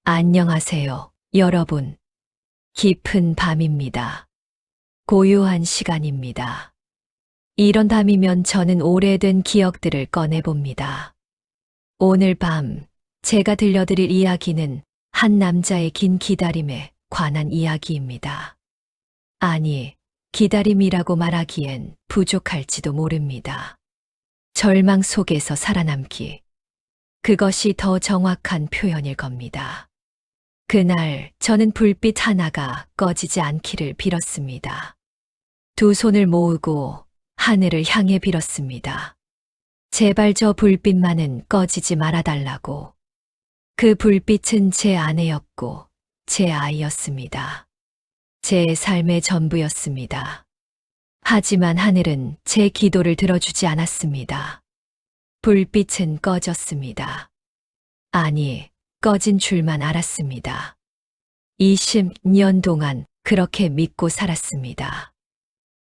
안녕하세요, 여러분. 깊은 밤입니다. 고요한 시간입니다. 이런 밤이면 저는 오래된 기억들을 꺼내봅니다. 오늘 밤 제가 들려드릴 이야기는 한 남자의 긴 기다림에 관한 이야기입니다. 아니, 기다림이라고 말하기엔 부족할지도 모릅니다. 절망 속에서 살아남기. 그것이 더 정확한 표현일 겁니다. 그날 저는 불빛 하나가 꺼지지 않기를 빌었습니다. 두 손을 모으고 하늘을 향해 빌었습니다. 제발 저 불빛만은 꺼지지 말아달라고. 그 불빛은 제 아내였고 제 아이였습니다. 제 삶의 전부였습니다. 하지만 하늘은 제 기도를 들어주지 않았습니다. 불빛은 꺼졌습니다. 아니, 꺼진 줄만 알았습니다. 20년 동안 그렇게 믿고 살았습니다.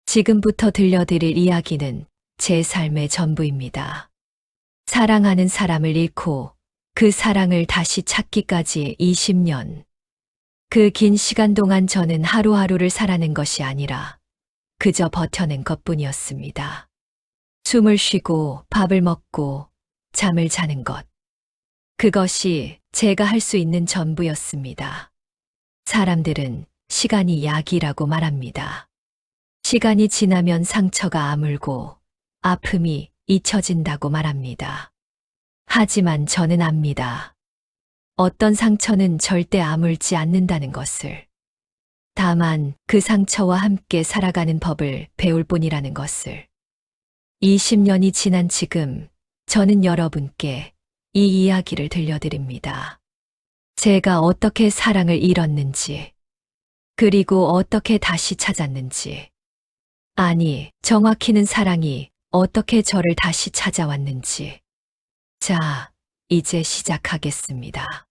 지금부터 들려드릴 이야기는 제 삶의 전부입니다. 사랑하는 사람을 잃고 그 사랑을 다시 찾기까지의 20년. 그 긴 시간 동안 저는 하루하루를 살아낸 것이 아니라 그저 버텨낸 것뿐이었습니다. 숨을 쉬고 밥을 먹고 잠을 자는 것. 그것이 제가 할 수 있는 전부였습니다. 사람들은 시간이 약이라고 말합니다. 시간이 지나면 상처가 아물고 아픔이 잊혀진다고 말합니다. 하지만 저는 압니다. 어떤 상처는 절대 아물지 않는다는 것을. 다만 그 상처와 함께 살아가는 법을 배울 뿐이라는 것을. 20년이 지난 지금 저는 여러분께 이 이야기를 들려드립니다. 제가 어떻게 사랑을 잃었는지, 그리고 어떻게 다시 찾았는지, 아니, 정확히는 사랑이 어떻게 저를 다시 찾아왔는지. 자, 이제 시작하겠습니다.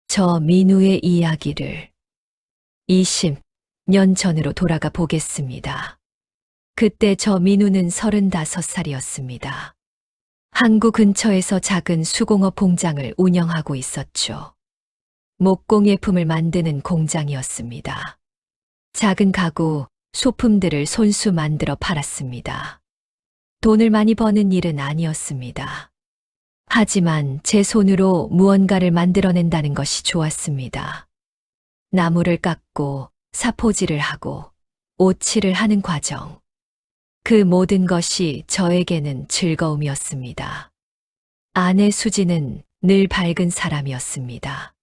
저 민우의 이야기를 20년 전으로 돌아가 보겠습니다. 그때 저 민우는 35살이었습니다. 항구 근처에서 작은 수공업 공장을 운영하고 있었죠. 목공예품을 만드는 공장이었습니다. 작은 가구, 소품들을 손수 만들어 팔았습니다. 돈을 많이 버는 일은 아니었습니다. 하지만 제 손으로 무언가를 만들어낸다는 것이 좋았습니다. 나무를 깎고 사포질을 하고 오칠을 하는 과정. 그 모든 것이 저에게는 즐거움이었습니다. 아내 수지는 늘 밝은 사람이었습니다.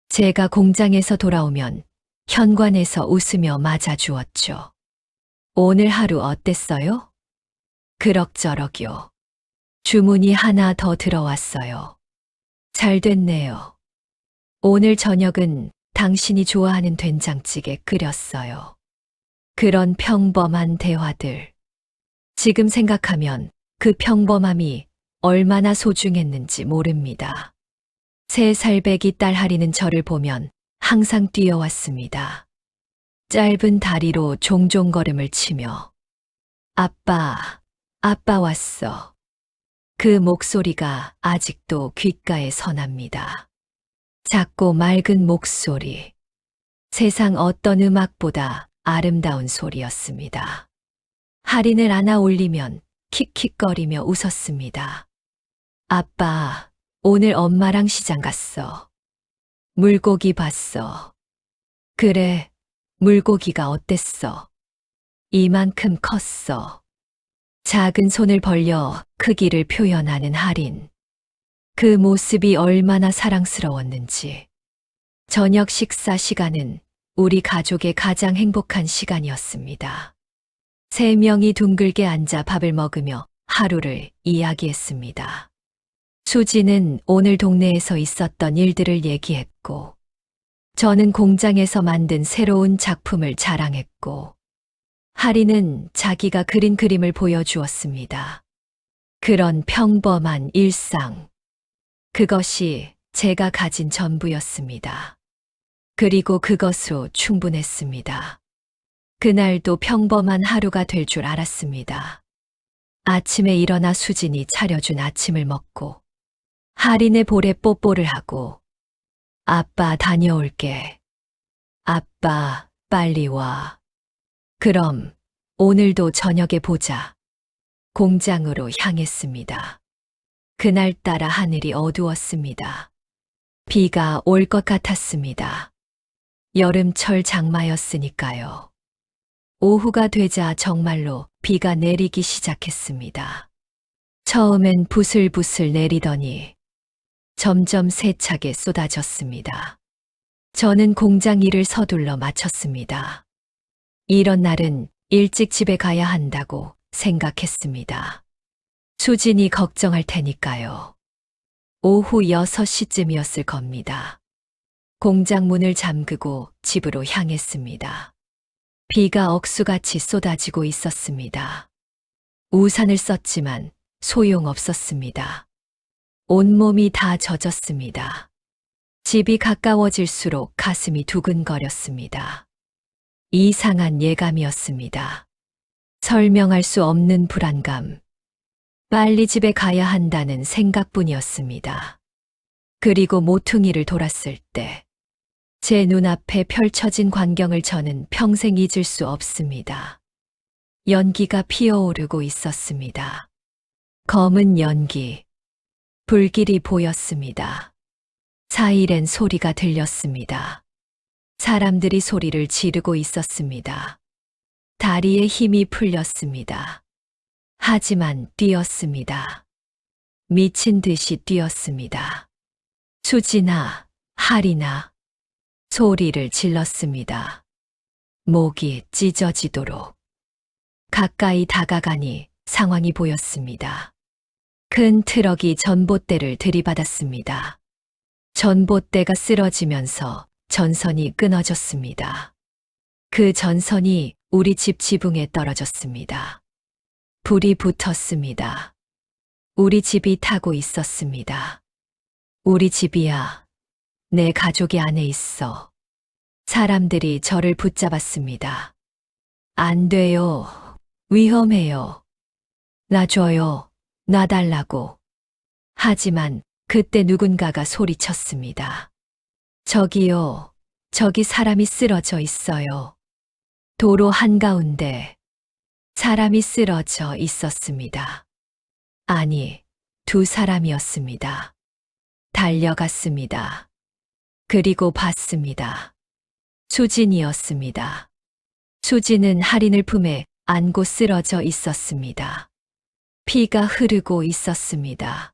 제가 공장에서 돌아오면 현관에서 웃으며 맞아주었죠. 오늘 하루 어땠어요? 그럭저럭요. 주문이 하나 더 들어왔어요. 잘 됐네요. 오늘 저녁은 당신이 좋아하는 된장찌개 끓였어요. 그런 평범한 대화들. 지금 생각하면 그 평범함이 얼마나 소중했는지 모릅니다. 3살 배기 딸 하리는 저를 보면 항상 뛰어왔습니다. 짧은 다리로 종종 걸음을 치며 아빠, 아빠 왔어. 그 목소리가 아직도 귓가에 선합니다. 작고 맑은 목소리. 세상 어떤 음악보다 아름다운 소리였습니다. 할인을 안아 올리면 킥킥거리며 웃었습니다. 아빠, 오늘 엄마랑 시장 갔어. 물고기 봤어. 그래, 물고기가 어땠어? 이만큼 컸어. 작은 손을 벌려 크기를 표현하는 할인. 그 모습이 얼마나 사랑스러웠는지. 저녁 식사 시간은 우리 가족의 가장 행복한 시간이었습니다. 3명이 둥글게 앉아 밥을 먹으며 하루를 이야기했습니다. 수지는 오늘 동네에서 있었던 일들을 얘기했고, 저는 공장에서 만든 새로운 작품을 자랑했고, 하리는 자기가 그린 그림을 보여주었습니다. 그런 평범한 일상. 그것이 제가 가진 전부였습니다. 그리고 그것으로 충분했습니다. 그날도 평범한 하루가 될 줄 알았습니다. 아침에 일어나 수진이 차려준 아침을 먹고 할인의 볼에 뽀뽀를 하고 아빠 다녀올게. 아빠, 빨리 와. 그럼 오늘도 저녁에 보자. 공장으로 향했습니다. 그날따라 하늘이 어두웠습니다. 비가 올 것 같았습니다. 여름철 장마였으니까요. 오후가 되자 정말로 비가 내리기 시작했습니다. 처음엔 부슬부슬 내리더니 점점 세차게 쏟아졌습니다. 저는 공장 일을 서둘러 마쳤습니다. 이런 날은 일찍 집에 가야 한다고 생각했습니다. 수진이 걱정할 테니까요. 오후 6시쯤이었을 겁니다. 공장 문을 잠그고 집으로 향했습니다. 비가 억수같이 쏟아지고 있었습니다. 우산을 썼지만 소용없었습니다. 온몸이 다 젖었습니다. 집이 가까워질수록 가슴이 두근거렸습니다. 이상한 예감이었습니다. 설명할 수 없는 불안감. 빨리 집에 가야 한다는 생각뿐이었습니다. 그리고 모퉁이를 돌았을 때 제 눈앞에 펼쳐진 광경을 저는 평생 잊을 수 없습니다. 연기가 피어오르고 있었습니다. 검은 연기. 불길이 보였습니다. 사이렌 소리가 들렸습니다. 사람들이 소리를 지르고 있었습니다. 다리에 힘이 풀렸습니다. 하지만 뛰었습니다. 미친 듯이 뛰었습니다. 수진아, 하리나. 소리를 질렀습니다. 목이 찢어지도록. 가까이 다가가니 상황이 보였습니다. 큰 트럭이 전봇대를 들이받았습니다. 전봇대가 쓰러지면서 전선이 끊어졌습니다. 그 전선이 우리 집 지붕에 떨어졌습니다. 불이 붙었습니다. 우리 집이 타고 있었습니다. 우리 집이야. 내 가족이 안에 있어. 사람들이 저를 붙잡았습니다. 안 돼요. 위험해요. 놔줘요. 놔달라고. 하지만 그때 누군가가 소리쳤습니다. 저기요. 저기 사람이 쓰러져 있어요. 도로 한가운데 사람이 쓰러져 있었습니다. 아니, 두 사람이었습니다. 달려갔습니다. 그리고 봤습니다. 수진이었습니다. 수진은 할인을 품에 안고 쓰러져 있었습니다. 피가 흐르고 있었습니다.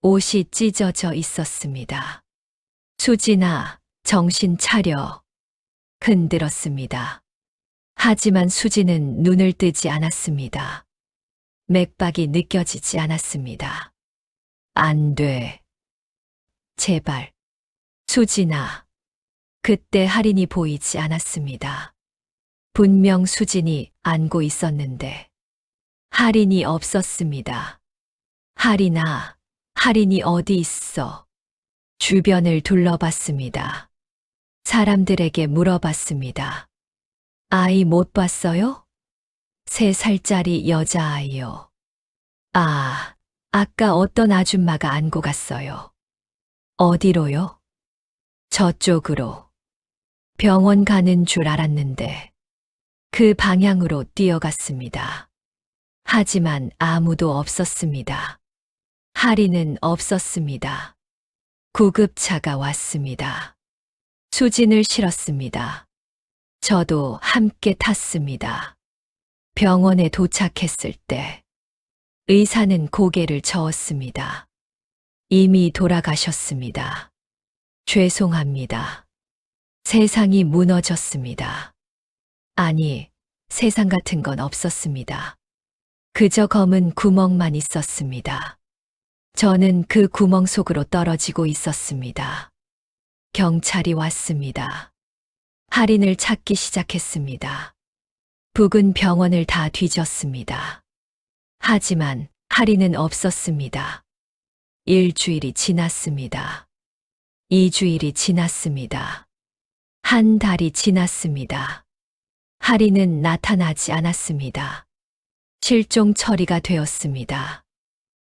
옷이 찢어져 있었습니다. 수진아, 정신 차려. 흔들었습니다. 하지만 수진은 눈을 뜨지 않았습니다. 맥박이 느껴지지 않았습니다. 안 돼. 제발. 수진아. 그때 할인이 보이지 않았습니다. 분명 수진이 안고 있었는데 할인이 없었습니다. 할인아, 할인이 어디 있어? 주변을 둘러봤습니다. 사람들에게 물어봤습니다. 아이 못 봤어요? 3살짜리 여자아이요. 아, 아까 어떤 아줌마가 안고 갔어요. 어디로요? 저쪽으로. 병원 가는 줄 알았는데 그 방향으로 뛰어갔습니다. 하지만 아무도 없었습니다. 할인은 없었습니다. 구급차가 왔습니다. 수진을 실었습니다. 저도 함께 탔습니다. 병원에 도착했을 때 의사는 고개를 저었습니다. 이미 돌아가셨습니다. 죄송합니다. 세상이 무너졌습니다. 아니, 세상 같은 건 없었습니다. 그저 검은 구멍만 있었습니다. 저는 그 구멍 속으로 떨어지고 있었습니다. 경찰이 왔습니다. 할인을 찾기 시작했습니다. 부근 병원을 다 뒤졌습니다. 하지만 할인은 없었습니다. 일주일이 지났습니다. 2주일이 지났습니다. 한 달이 지났습니다. 할인은 나타나지 않았습니다. 실종 처리가 되었습니다.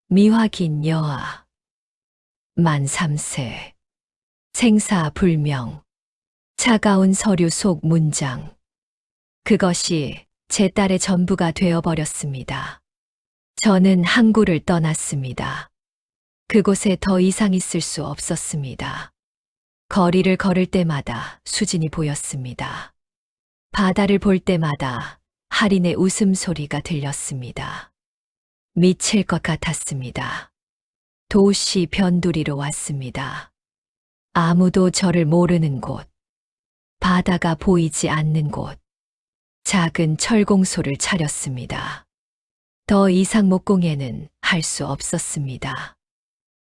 미확인 여아. 만 3세. 생사불명. 차가운 서류 속 문장. 그것이 제 딸의 전부가 되어버렸습니다. 저는 항구를 떠났습니다. 그곳에 더 이상 있을 수 없었습니다. 거리를 걸을 때마다 수진이 보였습니다. 바다를 볼 때마다 할인의 웃음소리가 들렸습니다. 미칠 것 같았습니다. 도시 변두리로 왔습니다. 아무도 저를 모르는 곳, 바다가 보이지 않는 곳, 작은 철공소를 차렸습니다. 더 이상 목공에는 할 수 없었습니다.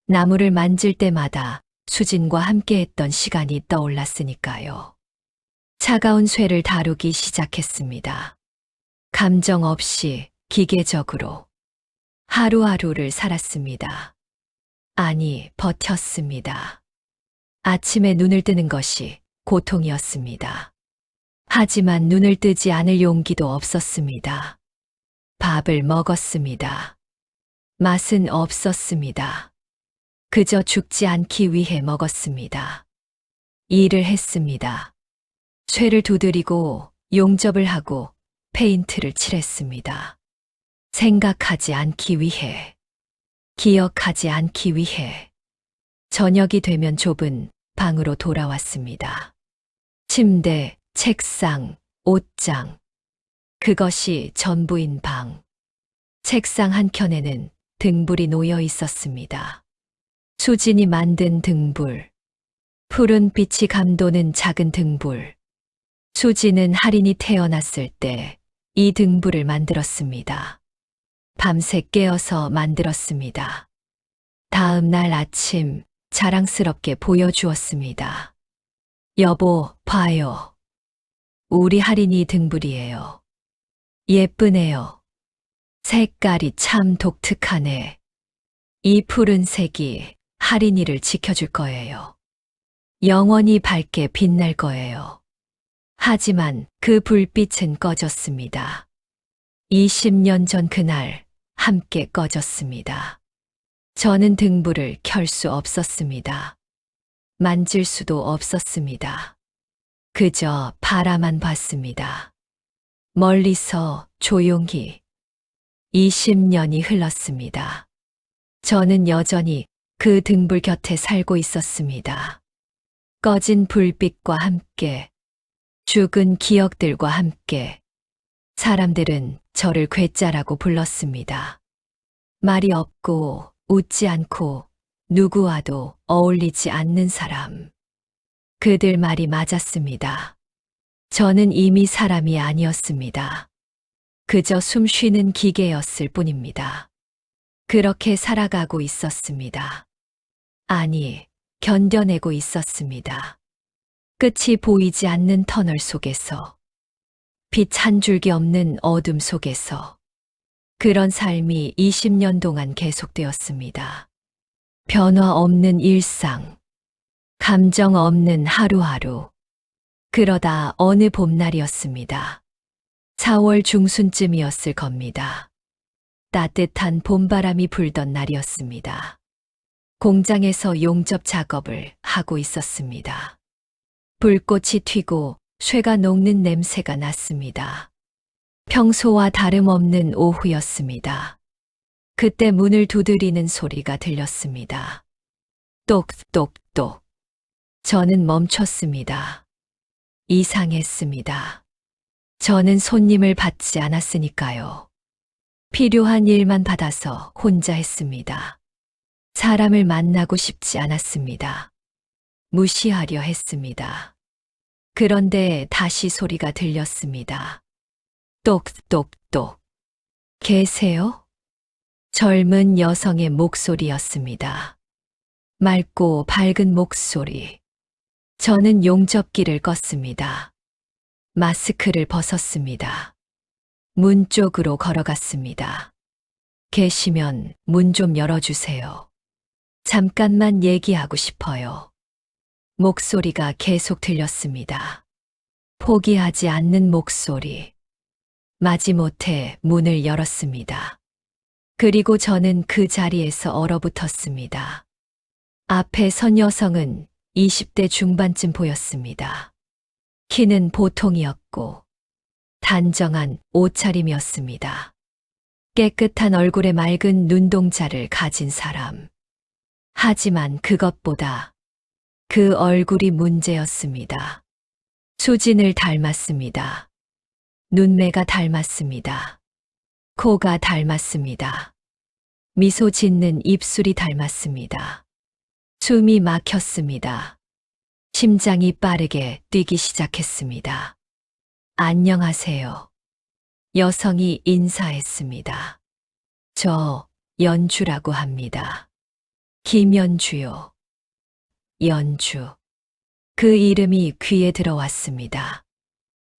나무를 만질 때마다 수진과 함께했던 시간이 떠올랐으니까요. 차가운 쇠를 다루기 시작했습니다. 감정 없이 기계적으로 하루하루를 살았습니다. 아니, 버텼습니다. 아침에 눈을 뜨는 것이 고통이었습니다. 하지만 눈을 뜨지 않을 용기도 없었습니다. 밥을 먹었습니다. 맛은 없었습니다. 그저 죽지 않기 위해 먹었습니다. 일을 했습니다. 쇠를 두드리고 용접을 하고 페인트를 칠했습니다. 생각하지 않기 위해, 기억하지 않기 위해. 저녁이 되면 좁은 방으로 돌아왔습니다. 침대, 책상, 옷장. 그것이 전부인 방. 책상 한켠에는 등불이 놓여 있었습니다. 수진이 만든 등불. 푸른 빛이 감도는 작은 등불. 수진은 할인이 태어났을 때 이 등불을 만들었습니다. 밤새 깨어서 만들었습니다. 다음 날 아침 자랑스럽게 보여주었습니다. 여보, 봐요. 우리 할인이 등불이에요. 예쁘네요. 색깔이 참 독특하네. 이 푸른색이 할인이를 지켜줄 거예요. 영원히 밝게 빛날 거예요. 하지만 그 불빛은 꺼졌습니다. 20년 전 그날 함께 꺼졌습니다. 저는 등불을 켤 수 없었습니다. 만질 수도 없었습니다. 그저 바라만 봤습니다. 멀리서 조용히. 20년이 흘렀습니다. 저는 여전히 그 등불 곁에 살고 있었습니다. 꺼진 불빛과 함께, 죽은 기억들과 함께. 사람들은 저를 괴짜라고 불렀습니다. 말이 없고 웃지 않고 누구와도 어울리지 않는 사람. 그들 말이 맞았습니다. 저는 이미 사람이 아니었습니다. 그저 숨 쉬는 기계였을 뿐입니다. 그렇게 살아가고 있었습니다. 아니, 견뎌내고 있었습니다. 끝이 보이지 않는 터널 속에서, 빛 한 줄기 없는 어둠 속에서. 그런 삶이 20년 동안 계속되었습니다. 변화 없는 일상, 감정 없는 하루하루. 그러다 어느 봄날이었습니다. 4월 중순쯤이었을 겁니다. 따뜻한 봄바람이 불던 날이었습니다. 공장에서 용접 작업을 하고 있었습니다. 불꽃이 튀고 쇠가 녹는 냄새가 났습니다. 평소와 다름없는 오후였습니다. 그때 문을 두드리는 소리가 들렸습니다. 똑똑똑. 저는 멈췄습니다. 이상했습니다. 저는 손님을 받지 않았으니까요. 필요한 일만 받아서 혼자 했습니다. 사람을 만나고 싶지 않았습니다. 무시하려 했습니다. 그런데 다시 소리가 들렸습니다. 똑똑똑. 계세요? 젊은 여성의 목소리였습니다. 맑고 밝은 목소리. 저는 용접기를 껐습니다. 마스크를 벗었습니다. 문 쪽으로 걸어갔습니다. 계시면 문 좀 열어주세요. 잠깐만 얘기하고 싶어요. 목소리가 계속 들렸습니다. 포기하지 않는 목소리. 마지못해 문을 열었습니다. 그리고 저는 그 자리에서 얼어붙었습니다. 앞에 선 여성은 20대 중반쯤 보였습니다. 키는 보통이었고 단정한 옷차림이었습니다. 깨끗한 얼굴에 맑은 눈동자를 가진 사람. 하지만 그것보다 그 얼굴이 문제였습니다. 수진을 닮았습니다. 눈매가 닮았습니다. 코가 닮았습니다. 미소 짓는 입술이 닮았습니다. 숨이 막혔습니다. 심장이 빠르게 뛰기 시작했습니다. 안녕하세요. 여성이 인사했습니다. 저 연주라고 합니다. 김연주요. 연주. 그 이름이 귀에 들어왔습니다.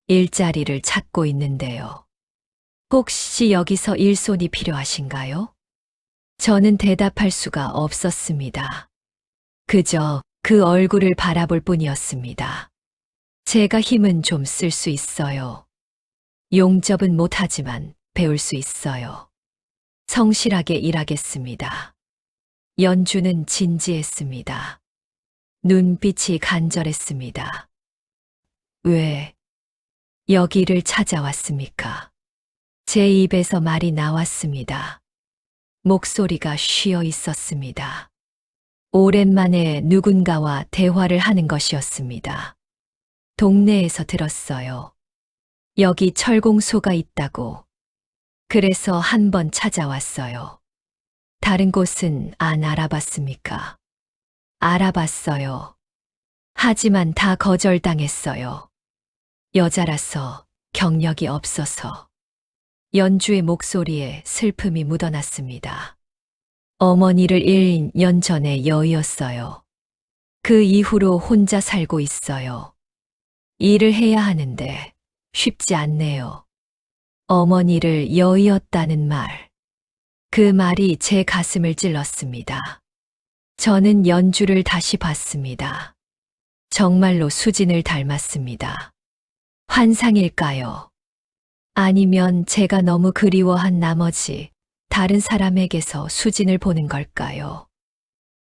일자리를 찾고 있는데요. 혹시 여기서 일손이 필요하신가요? 저는 대답할 수가 없었습니다. 그저 그 얼굴을 바라볼 뿐이었습니다. 제가 힘은 좀 쓸 수 있어요. 용접은 못하지만 배울 수 있어요. 성실하게 일하겠습니다. 연주는 진지했습니다. 눈빛이 간절했습니다. 왜 여기를 찾아왔습니까? 제 입에서 말이 나왔습니다. 목소리가 쉬어 있었습니다. 오랜만에 누군가와 대화를 하는 것이었습니다. 동네에서 들었어요. 여기 철공소가 있다고. 그래서 한번 찾아왔어요. 다른 곳은 안 알아봤습니까? 알아봤어요. 하지만 다 거절당했어요. 여자라서 경력이 없어서. 연주의 목소리에 슬픔이 묻어났습니다. 어머니를 잃은 년 전의 여의였어요. 그 이후로 혼자 살고 있어요. 일을 해야 하는데 쉽지 않네요. 어머니를 여의었다는 말. 그 말이 제 가슴을 찔렀습니다. 저는 연주를 다시 봤습니다. 정말로 수진을 닮았습니다. 환상일까요? 아니면 제가 너무 그리워한 나머지 다른 사람에게서 수진을 보는 걸까요?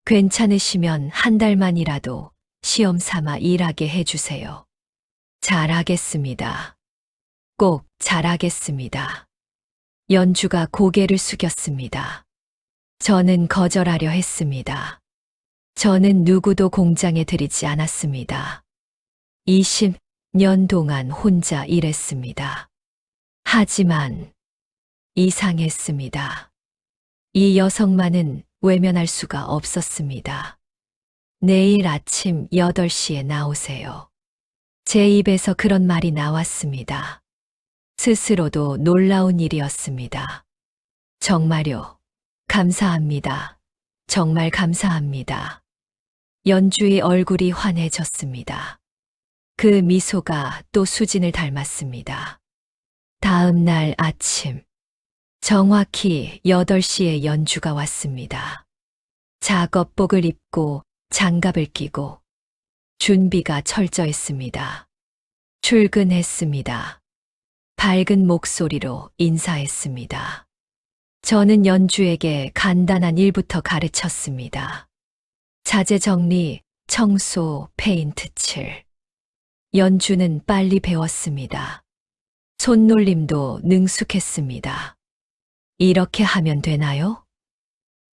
괜찮으시면 한 달만이라도 시험 삼아 일하게 해주세요. 잘하겠습니다. 꼭 잘하겠습니다. 연주가 고개를 숙였습니다. 저는 거절하려 했습니다. 저는 누구도 공장에 들이지 않았습니다. 20년 동안 혼자 일했습니다. 하지만 이상했습니다. 이 여성만은 외면할 수가 없었습니다. 내일 아침 8시에 나오세요. 제 입에서 그런 말이 나왔습니다. 스스로도 놀라운 일이었습니다. 정말요. 감사합니다. 정말 감사합니다. 연주의 얼굴이 환해졌습니다. 그 미소가 또 수진을 닮았습니다. 다음 날 아침, 정확히 8시에 연주가 왔습니다. 작업복을 입고 장갑을 끼고 준비가 철저했습니다. 출근했습니다. 밝은 목소리로 인사했습니다. 저는 연주에게 간단한 일부터 가르쳤습니다. 자재 정리, 청소, 페인트 칠. 연주는 빨리 배웠습니다. 손놀림도 능숙했습니다. 이렇게 하면 되나요?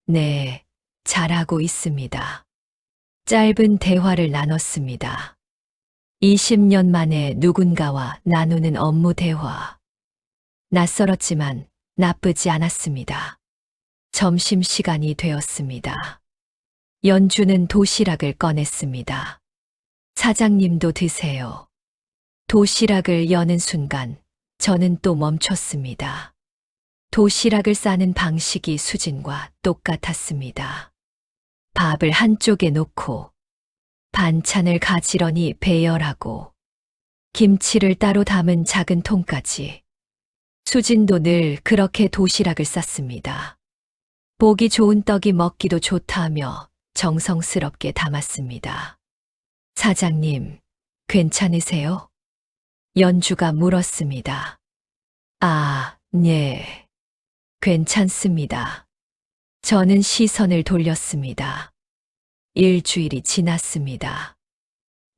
네, 잘하고 있습니다. 짧은 대화를 나눴습니다. 20년 만에 누군가와 나누는 업무 대화. 낯설었지만 나쁘지 않았습니다. 점심시간이 되었습니다. 연주는 도시락을 꺼냈습니다. 사장님도 드세요. 도시락을 여는 순간 저는 또 멈췄습니다. 도시락을 싸는 방식이 수진과 똑같았습니다. 밥을 한쪽에 놓고 반찬을 가지런히 배열하고 김치를 따로 담은 작은 통까지. 수진도 늘 그렇게 도시락을 쌌습니다. 보기 좋은 떡이 먹기도 좋다며 정성스럽게 담았습니다. 사장님, 괜찮으세요? 연주가 물었습니다. 아, 네. 괜찮습니다. 저는 시선을 돌렸습니다. 일주일이 지났습니다.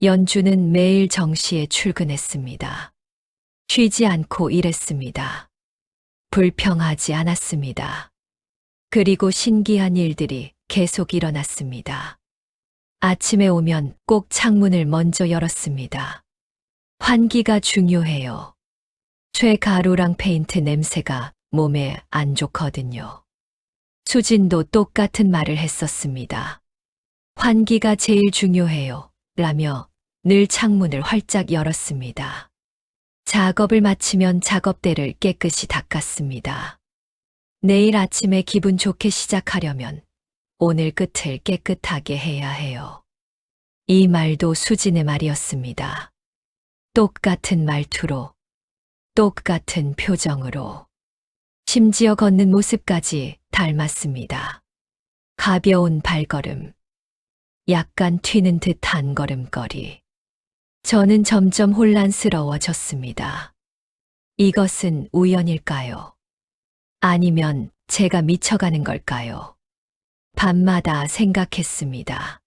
연주는 매일 정시에 출근했습니다. 쉬지 않고 일했습니다. 불평하지 않았습니다. 그리고 신기한 일들이 계속 일어났습니다. 아침에 오면 꼭 창문을 먼저 열었습니다. 환기가 중요해요. 쇠가루랑 페인트 냄새가 몸에 안 좋거든요. 수진도 똑같은 말을 했었습니다. 환기가 제일 중요해요. 라며 늘 창문을 활짝 열었습니다. 작업을 마치면 작업대를 깨끗이 닦았습니다. 내일 아침에 기분 좋게 시작하려면 오늘 끝을 깨끗하게 해야 해요. 이 말도 수진의 말이었습니다. 똑같은 말투로, 똑같은 표정으로, 심지어 걷는 모습까지 닮았습니다. 가벼운 발걸음, 약간 튀는 듯한 걸음걸이. 저는 점점 혼란스러워졌습니다. 이것은 우연일까요? 아니면 제가 미쳐가는 걸까요? 밤마다 생각했습니다.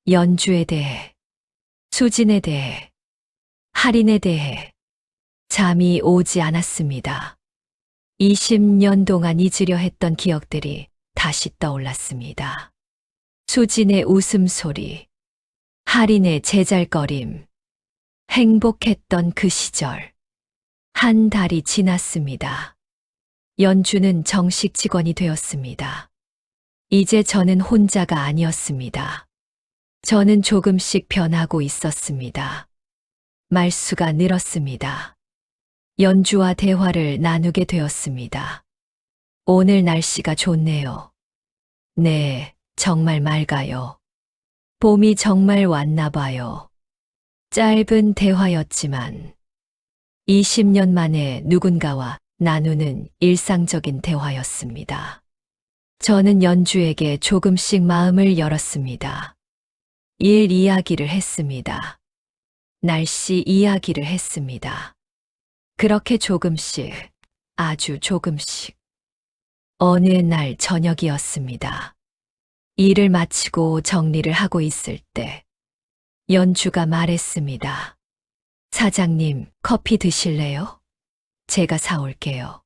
연주에 대해, 수진에 대해, 할인에 대해 잠이 오지 않았습니다. 20년 동안 잊으려 했던 기억들이 다시 떠올랐습니다. 수진의 웃음소리, 할인의 제잘거림, 행복했던 그 시절. 한 달이 지났습니다. 연주는 정식 직원이 되었습니다. 이제 저는 혼자가 아니었습니다. 저는 조금씩 변하고 있었습니다. 말수가 늘었습니다. 연주와 대화를 나누게 되었습니다. 오늘 날씨가 좋네요. 네, 정말 맑아요. 봄이 정말 왔나 봐요. 짧은 대화였지만 20년 만에 누군가와 나누는 일상적인 대화였습니다. 저는 연주에게 조금씩 마음을 열었습니다. 일 이야기를 했습니다. 날씨 이야기를 했습니다. 그렇게 조금씩, 아주 조금씩. 어느 날 저녁이었습니다. 일을 마치고 정리를 하고 있을 때 연주가 말했습니다. 사장님, 커피 드실래요? 제가 사올게요.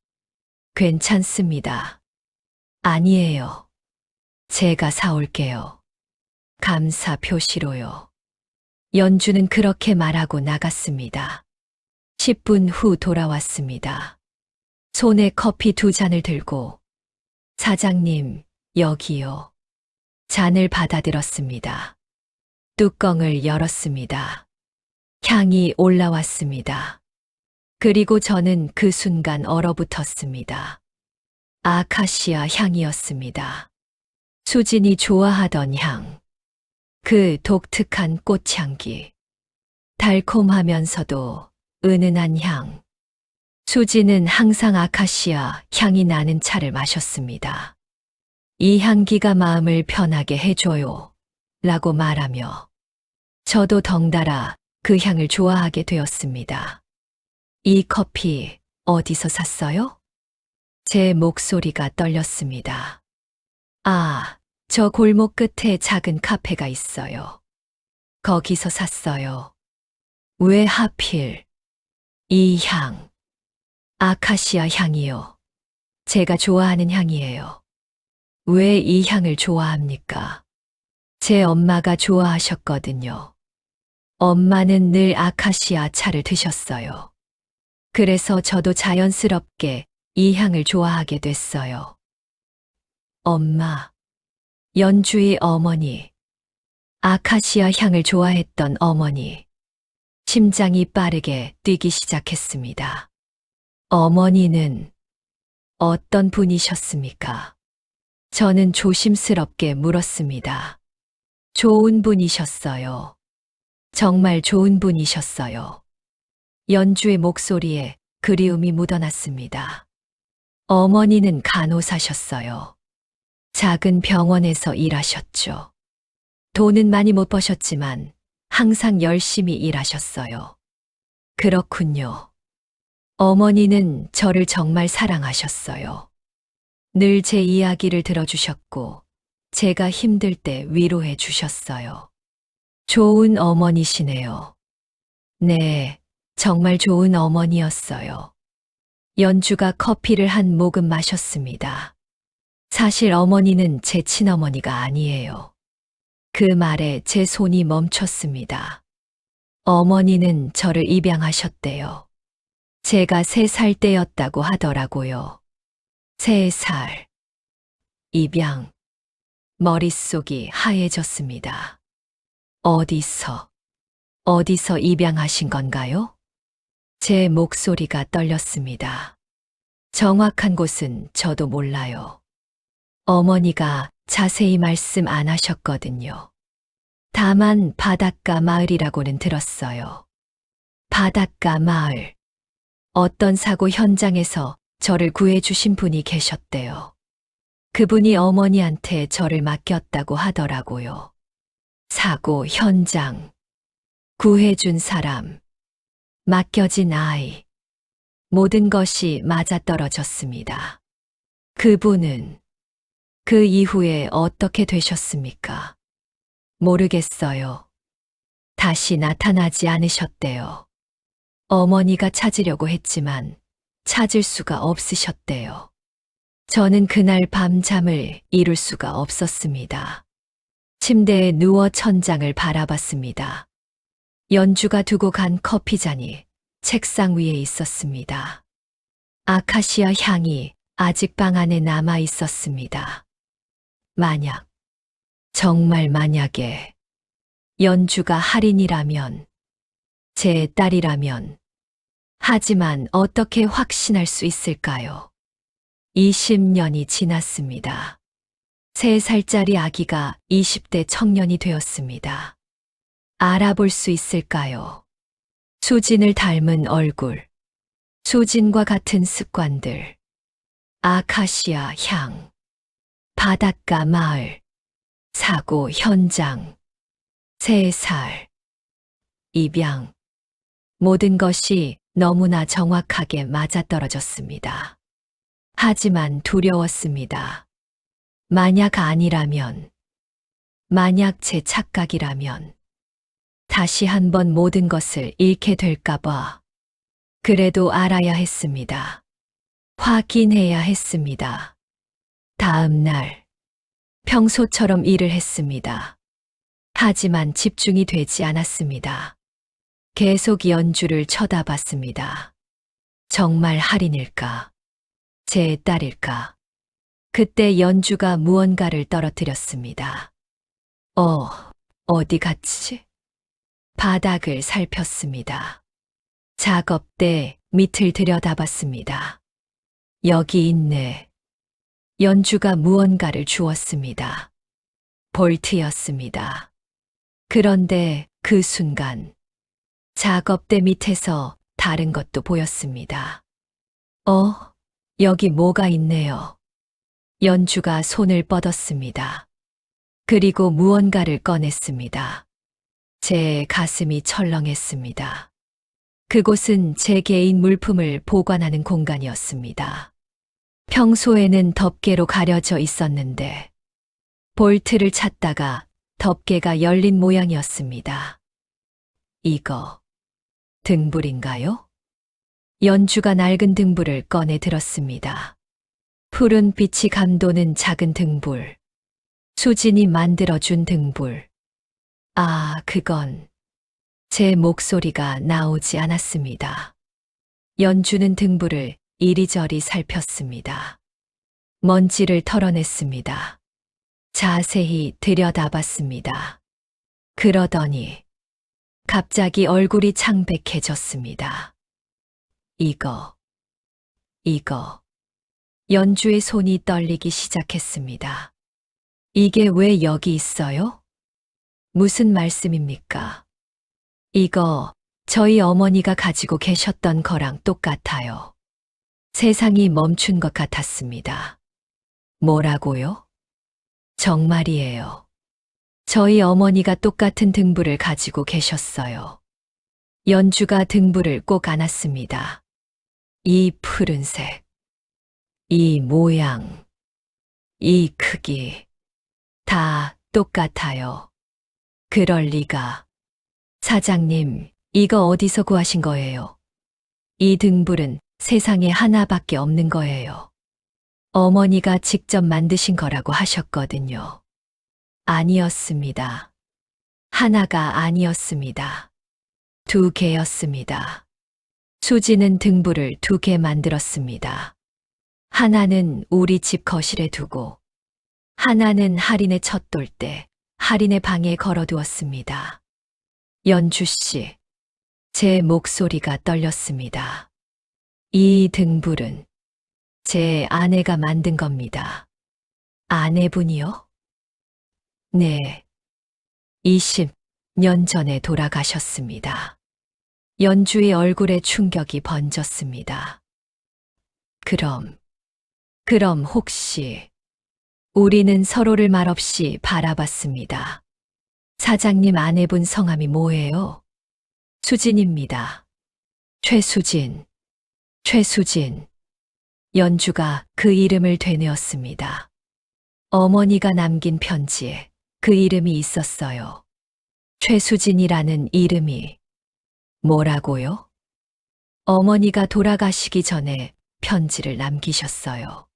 괜찮습니다. 아니에요. 제가 사올게요. 감사 표시로요. 연주는 그렇게 말하고 나갔습니다. 10분 후 돌아왔습니다. 손에 커피 2잔을 들고, 사장님, 여기요. 잔을 받아들었습니다. 뚜껑을 열었습니다. 향이 올라왔습니다. 그리고 저는 그 순간 얼어붙었습니다. 아카시아 향이었습니다. 수진이 좋아하던 향. 그 독특한 꽃향기. 달콤하면서도 은은한 향. 수진은 항상 아카시아 향이 나는 차를 마셨습니다. 이 향기가 마음을 편하게 해줘요. 라고 말하며 저도 덩달아 그 향을 좋아하게 되었습니다. 이 커피 어디서 샀어요? 제 목소리가 떨렸습니다. 아, 저 골목 끝에 작은 카페가 있어요. 거기서 샀어요. 왜 하필 이 향, 아카시아 향이요. 제가 좋아하는 향이에요. 왜 이 향을 좋아합니까? 제 엄마가 좋아하셨거든요. 엄마는 늘 아카시아 차를 드셨어요. 그래서 저도 자연스럽게 이 향을 좋아하게 됐어요. 엄마, 연주의 어머니, 아카시아 향을 좋아했던 어머니. 심장이 빠르게 뛰기 시작했습니다. 어머니는 어떤 분이셨습니까? 저는 조심스럽게 물었습니다. 좋은 분이셨어요. 정말 좋은 분이셨어요. 연주의 목소리에 그리움이 묻어났습니다. 어머니는 간호사셨어요. 작은 병원에서 일하셨죠. 돈은 많이 못 버셨지만 항상 열심히 일하셨어요. 그렇군요. 어머니는 저를 정말 사랑하셨어요. 늘 제 이야기를 들어주셨고, 제가 힘들 때 위로해 주셨어요. 좋은 어머니시네요. 네, 정말 좋은 어머니였어요. 연주가 커피를 한 모금 마셨습니다. 사실 어머니는 제 친어머니가 아니에요. 그 말에 제 손이 멈췄습니다. 어머니는 저를 입양하셨대요. 제가 3살 때였다고 하더라고요. 3살. 입양. 머릿속이 하얘졌습니다. 어디서 입양하신 건가요? 제 목소리가 떨렸습니다. 정확한 곳은 저도 몰라요. 어머니가 자세히 말씀 안 하셨거든요. 다만 바닷가 마을이라고는 들었어요. 바닷가 마을. 어떤 사고 현장에서 저를 구해주신 분이 계셨대요. 그분이 어머니한테 저를 맡겼다고 하더라고요. 사고 현장. 구해준 사람. 맡겨진 아이. 모든 것이 맞아떨어졌습니다. 그분은 그 이후에 어떻게 되셨습니까? 모르겠어요. 다시 나타나지 않으셨대요. 어머니가 찾으려고 했지만 찾을 수가 없으셨대요. 저는 그날 밤잠을 이룰 수가 없었습니다. 침대에 누워 천장을 바라봤습니다. 연주가 두고 간 커피잔이 책상 위에 있었습니다. 아카시아 향이 아직 방 안에 남아 있었습니다. 만약, 정말 만약에 연주가 할인이라면, 제 딸이라면, 하지만 어떻게 확신할 수 있을까요? 20년이 지났습니다. 3살짜리 아기가 20대 청년이 되었습니다. 알아볼 수 있을까요? 수진을 닮은 얼굴, 수진과 같은 습관들, 아카시아 향, 바닷가 마을, 사고 현장, 3살, 입양, 모든 것이 너무나 정확하게 맞아떨어졌습니다. 하지만 두려웠습니다. 만약 아니라면, 만약 제 착각이라면, 다시 한번 모든 것을 잃게 될까봐. 그래도 알아야 했습니다. 확인해야 했습니다. 다음 날, 평소처럼 일을 했습니다. 하지만 집중이 되지 않았습니다. 계속 연주를 쳐다봤습니다. 정말 할인일까? 제 딸일까? 그때 연주가 무언가를 떨어뜨렸습니다. 어디 갔지? 바닥을 살폈습니다. 작업대 밑을 들여다봤습니다. 여기 있네. 연주가 무언가를 주었습니다. 볼트였습니다. 그런데 그 순간 작업대 밑에서 다른 것도 보였습니다. 여기 뭐가 있네요. 연주가 손을 뻗었습니다. 그리고 무언가를 꺼냈습니다. 제 가슴이 철렁했습니다. 그곳은 제 개인 물품을 보관하는 공간이었습니다. 평소에는 덮개로 가려져 있었는데 볼트를 찾다가 덮개가 열린 모양이었습니다. 이거 등불인가요? 연주가 낡은 등불을 꺼내 들었습니다. 푸른 빛이 감도는 작은 등불. 수진이 만들어준 등불. 그건 제 목소리가 나오지 않았습니다. 연주는 등불을 이리저리 살폈습니다. 먼지를 털어냈습니다. 자세히 들여다봤습니다. 그러더니 갑자기 얼굴이 창백해졌습니다. 이거. 연주의 손이 떨리기 시작했습니다. 이게 왜 여기 있어요? 무슨 말씀입니까? 이거 저희 어머니가 가지고 계셨던 거랑 똑같아요. 세상이 멈춘 것 같았습니다. 뭐라고요? 정말이에요. 저희 어머니가 똑같은 등불을 가지고 계셨어요. 연주가 등불을 꼭 안았습니다. 이 푸른색, 이 모양, 이 크기. 다 똑같아요. 그럴 리가. 사장님, 이거 어디서 구하신 거예요? 이 등불은 세상에 하나밖에 없는 거예요. 어머니가 직접 만드신 거라고 하셨거든요. 아니었습니다. 하나가 아니었습니다. 2개였습니다. 수지는 등불을 2개 만들었습니다. 하나는 우리 집 거실에 두고, 하나는 할인의 첫 돌 때 할인의 방에 걸어두었습니다. 연주 씨, 제 목소리가 떨렸습니다. 이 등불은 제 아내가 만든 겁니다. 아내분이요? 네. 20년 전에 돌아가셨습니다. 연주의 얼굴에 충격이 번졌습니다. 그럼 혹시 우리는 서로를 말없이 바라봤습니다. 사장님 아내분 성함이 뭐예요? 수진입니다. 최수진. 연주가 그 이름을 되뇌었습니다. 어머니가 남긴 편지에 그 이름이 있었어요. 최수진이라는 이름이. 뭐라고요? 어머니가 돌아가시기 전에 편지를 남기셨어요.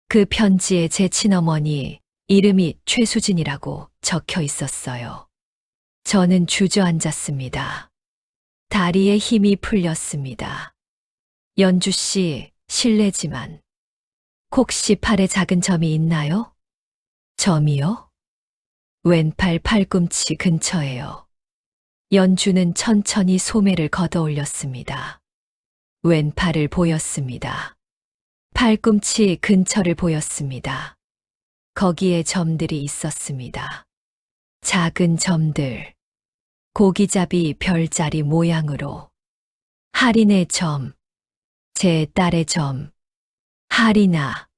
그 편지에 제 친어머니 이름이 최수진이라고 적혀 있었어요. 저는 주저앉았습니다. 다리에 힘이 풀렸습니다. 연주 씨, 실례지만 혹시 팔에 작은 점이 있나요? 점이요? 왼팔 팔꿈치 근처에요. 연주는 천천히 소매를 걷어 올렸습니다. 왼팔을 보였습니다. 팔꿈치 근처를 보였습니다. 거기에 점들이 있었습니다. 작은 점들. 고기잡이 별자리 모양으로. 할인의 점. 제 딸의 점. 할인아.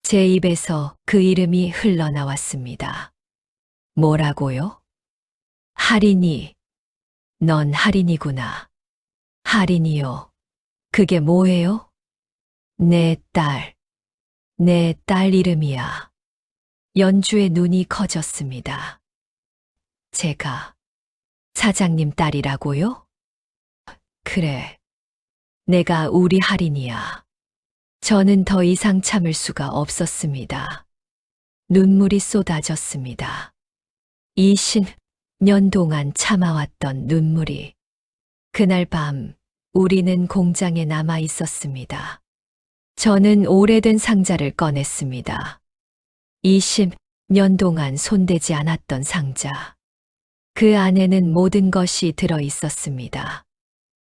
제 입에서 그 이름이 흘러나왔습니다. 뭐라고요? 할인이. 넌 할인이구나. 할인이요. 그게 뭐예요? 내 딸 이름이야. 연주의 눈이 커졌습니다. 제가 사장님 딸이라고요? 그래. 내가 우리 할인이야. 저는 더 이상 참을 수가 없었습니다. 눈물이 쏟아졌습니다. 20년 동안 참아왔던 눈물이. 그날 밤 우리는 공장에 남아 있었습니다. 저는 오래된 상자를 꺼냈습니다. 20년 동안 손대지 않았던 상자. 그 안에는 모든 것이 들어 있었습니다.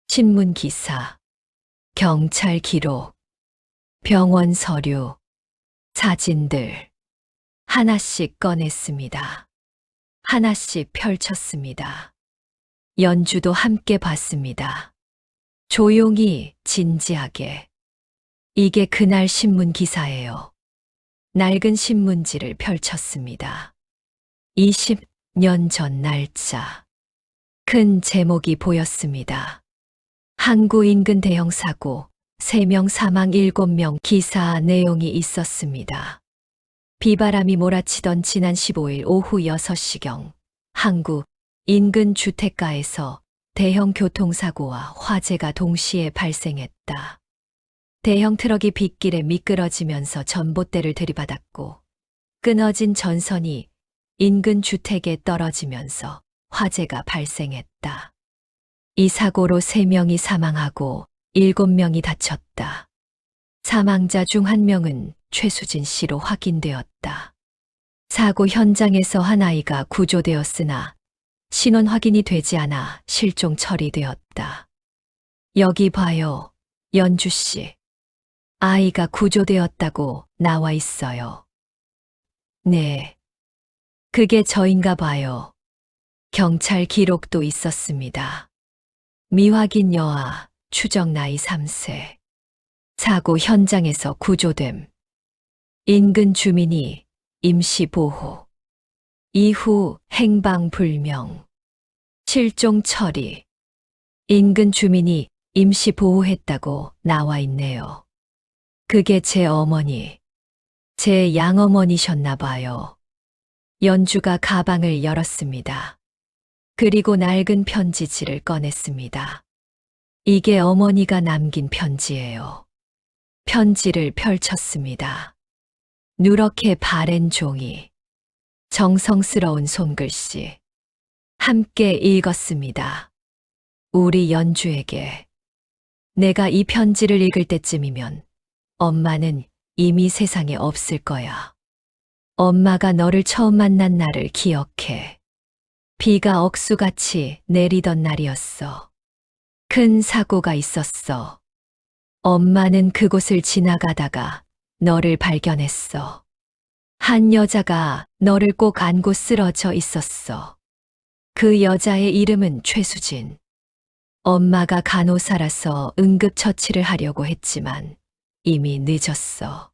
신문 기사, 경찰 기록, 병원 서류, 사진들. 하나씩 꺼냈습니다. 하나씩 펼쳤습니다. 연주도 함께 봤습니다. 조용히, 진지하게. 이게 그날 신문 기사예요. 낡은 신문지를 펼쳤습니다. 20년 전 날짜. 큰 제목이 보였습니다. 항구 인근 대형 사고, 3명 사망 7명 기사 내용이 있었습니다. 비바람이 몰아치던 지난 15일 오후 6시경, 항구 인근 주택가에서 대형 교통사고와 화재가 동시에 발생했다. 대형 트럭이 빗길에 미끄러지면서 전봇대를 들이받았고, 끊어진 전선이 인근 주택에 떨어지면서 화재가 발생했다. 이 사고로 3명이 사망하고 7명이 다쳤다. 사망자 중 1명은 최수진 씨로 확인되었다. 사고 현장에서 한 아이가 구조되었으나 신원 확인이 되지 않아 실종 처리되었다. 여기 봐요, 연주 씨. 아이가 구조되었다고 나와 있어요. 네. 그게 저인가 봐요. 경찰 기록도 있었습니다. 미확인 여아, 추정 나이 3세. 사고 현장에서 구조됨. 인근 주민이 임시보호. 이후 행방불명. 실종 처리. 인근 주민이 임시보호했다고 나와 있네요. 그게 제 어머니, 제 양어머니셨나 봐요. 연주가 가방을 열었습니다. 그리고 낡은 편지지를 꺼냈습니다. 이게 어머니가 남긴 편지예요. 편지를 펼쳤습니다. 누렇게 바랜 종이, 정성스러운 손글씨. 함께 읽었습니다. 우리 연주에게. 내가 이 편지를 읽을 때쯤이면 엄마는 이미 세상에 없을 거야. 엄마가 너를 처음 만난 날을 기억해. 비가 억수같이 내리던 날이었어. 큰 사고가 있었어. 엄마는 그곳을 지나가다가 너를 발견했어. 한 여자가 너를 꼭 안고 쓰러져 있었어. 그 여자의 이름은 최수진. 엄마가 간호사라서 응급처치를 하려고 했지만 이미 늦었어.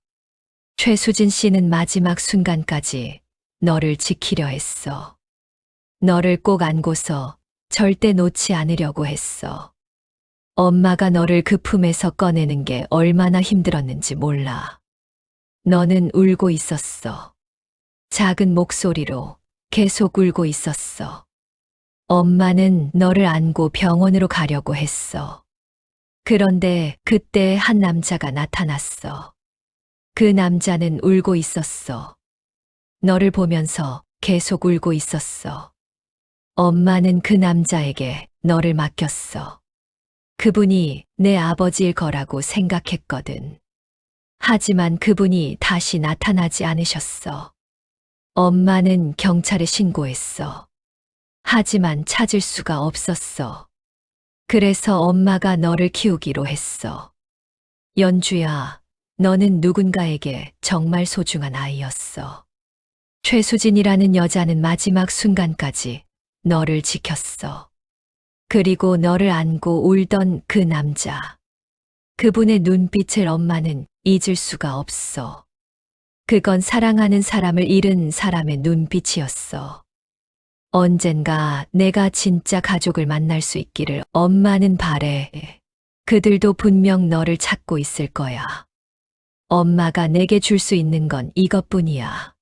최수진 씨는 마지막 순간까지 너를 지키려 했어. 너를 꼭 안고서 절대 놓지 않으려고 했어. 엄마가 너를 그 품에서 꺼내는 게 얼마나 힘들었는지 몰라. 너는 울고 있었어. 작은 목소리로 계속 울고 있었어. 엄마는 너를 안고 병원으로 가려고 했어. 그런데 그때 한 남자가 나타났어. 그 남자는 울고 있었어. 너를 보면서 계속 울고 있었어. 엄마는 그 남자에게 너를 맡겼어. 그분이 내 아버지일 거라고 생각했거든. 하지만 그분이 다시 나타나지 않으셨어. 엄마는 경찰에 신고했어. 하지만 찾을 수가 없었어. 그래서 엄마가 너를 키우기로 했어. 연주야, 너는 누군가에게 정말 소중한 아이였어. 최수진이라는 여자는 마지막 순간까지 너를 지켰어. 그리고 너를 안고 울던 그 남자. 그분의 눈빛을 엄마는 잊을 수가 없어. 그건 사랑하는 사람을 잃은 사람의 눈빛이었어. 언젠가 내가 진짜 가족을 만날 수 있기를 엄마는 바래. 그들도 분명 너를 찾고 있을 거야. 엄마가 내게 줄 수 있는 건 이것뿐이야.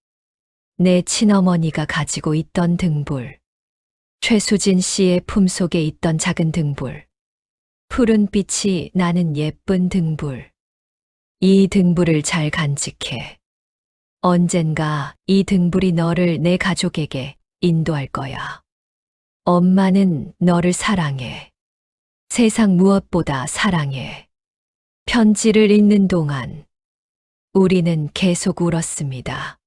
내 친어머니가 가지고 있던 등불. 최수진 씨의 품속에 있던 작은 등불. 푸른 빛이 나는 예쁜 등불. 이 등불을 잘 간직해. 언젠가 이 등불이 너를 내 가족에게 인도할 거야. 엄마는 너를 사랑해. 세상 무엇보다 사랑해. 편지를 읽는 동안 우리는 계속 울었습니다.